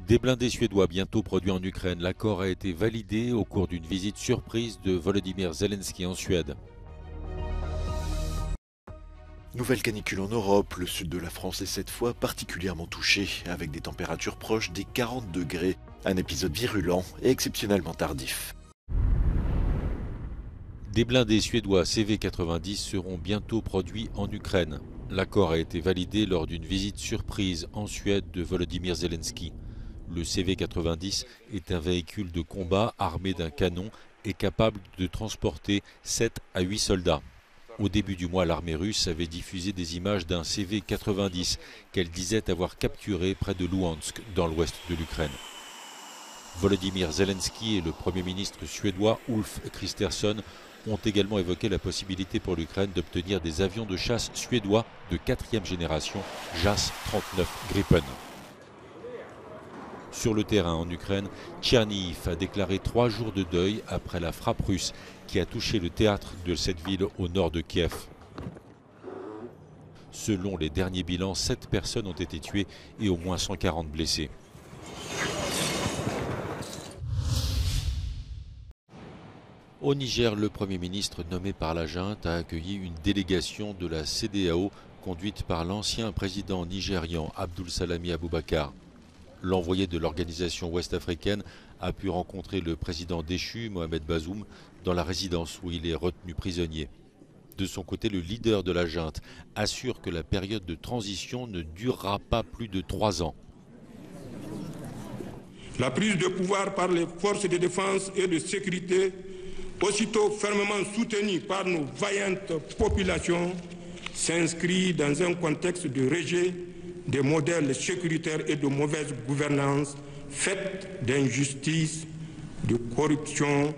Des blindés suédois bientôt produits en Ukraine. L'accord a été validé au cours d'une visite surprise de Volodymyr Zelensky en Suède. Nouvelle canicule en Europe, le sud de la France est cette fois particulièrement touché, avec des températures proches des 40 degrés. Un épisode virulent et exceptionnellement tardif. Des blindés suédois CV-90 seront bientôt produits en Ukraine. L'accord a été validé lors d'une visite surprise en Suède de Volodymyr Zelensky. Le CV-90 est un véhicule de combat armé d'un canon et capable de transporter 7 à 8 soldats. Au début du mois, l'armée russe avait diffusé des images d'un CV-90 qu'elle disait avoir capturé près de Luhansk, dans l'ouest de l'Ukraine. Volodymyr Zelensky et le Premier ministre suédois Ulf Kristersson ont également évoqué la possibilité pour l'Ukraine d'obtenir des avions de chasse suédois de 4e génération JAS-39 Gripen. Sur le terrain en Ukraine, Tchernihiv a déclaré 3 jours de deuil après la frappe russe qui a touché le théâtre de cette ville au nord de Kiev. Selon les derniers bilans, 7 personnes ont été tuées et au moins 140 blessés. Au Niger, le Premier ministre nommé par la junte a accueilli une délégation de la CEDEAO conduite par l'ancien président nigérian Abdul Salami Abubakar. L'envoyé de l'organisation ouest-africaine a pu rencontrer le président déchu, Mohamed Bazoum, dans la résidence où il est retenu prisonnier. De son côté, le leader de la junte assure que la période de transition ne durera pas plus de 3 ans. La prise de pouvoir par les forces de défense et de sécurité, aussitôt fermement soutenue par nos vaillantes populations, s'inscrit dans un contexte de rejet des modèles sécuritaires et de mauvaise gouvernance faite d'injustice, de corruption.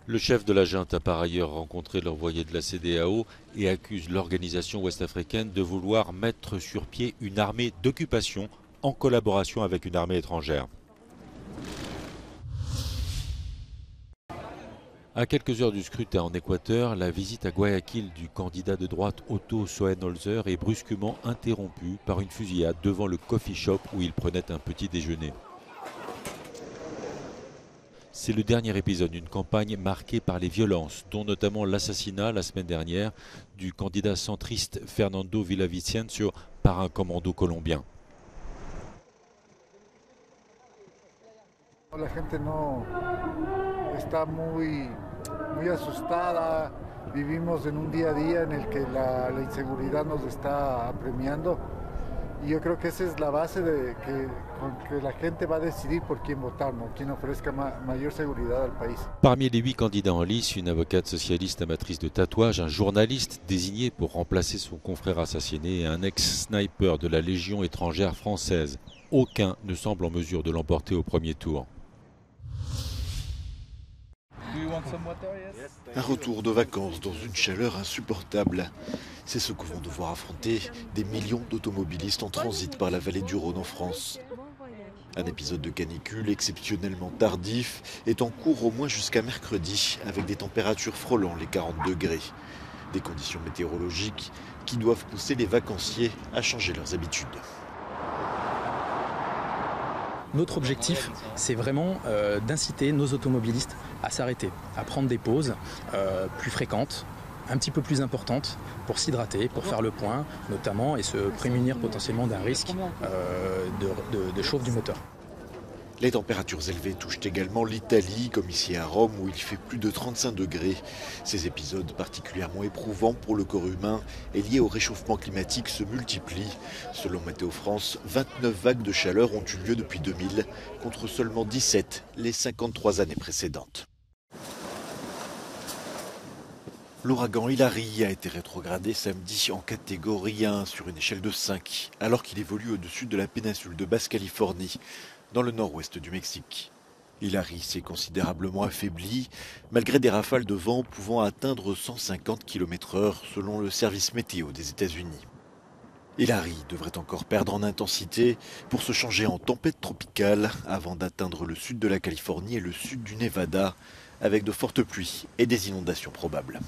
Le chef de la junte a par ailleurs rencontré l'envoyé de la CEDEAO et accuse l'organisation ouest-africaine de vouloir mettre sur pied une armée d'occupation en collaboration avec une armée étrangère. À quelques heures du scrutin en Équateur, la visite à Guayaquil du candidat de droite Otto Schoenholzer est brusquement interrompue par une fusillade devant le coffee shop où il prenait un petit déjeuner. C'est le dernier épisode d'une campagne marquée par les violences, dont notamment l'assassinat la semaine dernière du candidat centriste Fernando Villavicencio par un commando colombien. La gente no está muy asustada, vivimos en un día a día en el que la inseguridad nos está apremiando y yo creo que esa es la base de que la gente va a decidir por quién votar, ¿no? Quien ofrezca mayor seguridad al país. Parmi les 8 candidats en lice, une avocate socialiste amatrice de tatouage, un journaliste désigné pour remplacer son confrère assassiné et un ex-sniper de la Légion étrangère française. Aucun ne semble en mesure de l'emporter au premier tour. Un retour de vacances dans une chaleur insupportable. C'est ce que vont devoir affronter des millions d'automobilistes en transit par la vallée du Rhône en France. Un épisode de canicule exceptionnellement tardif est en cours au moins jusqu'à mercredi, avec des températures frôlant les 40 degrés. Des conditions météorologiques qui doivent pousser les vacanciers à changer leurs habitudes. Notre objectif, c'est vraiment d'inciter nos automobilistes à s'arrêter, à prendre des pauses plus fréquentes, un petit peu plus importantes, pour s'hydrater, pour faire le point notamment, et se prémunir potentiellement d'un risque de chauffe du moteur. Les températures élevées touchent également l'Italie, comme ici à Rome où il fait plus de 35 degrés. Ces épisodes particulièrement éprouvants pour le corps humain et liés au réchauffement climatique se multiplient. Selon Météo France, 29 vagues de chaleur ont eu lieu depuis 2000, contre seulement 17 les 53 années précédentes. L'ouragan Hilary a été rétrogradé samedi en catégorie 1 sur une échelle de 5, alors qu'il évolue au-dessus de la péninsule de Basse-Californie, dans le nord-ouest du Mexique. Hilary s'est considérablement affaibli, malgré des rafales de vent pouvant atteindre 150 km/h selon le service météo des États-Unis. Hilary devrait encore perdre en intensité pour se changer en tempête tropicale avant d'atteindre le sud de la Californie et le sud du Nevada, avec de fortes pluies et des inondations probables.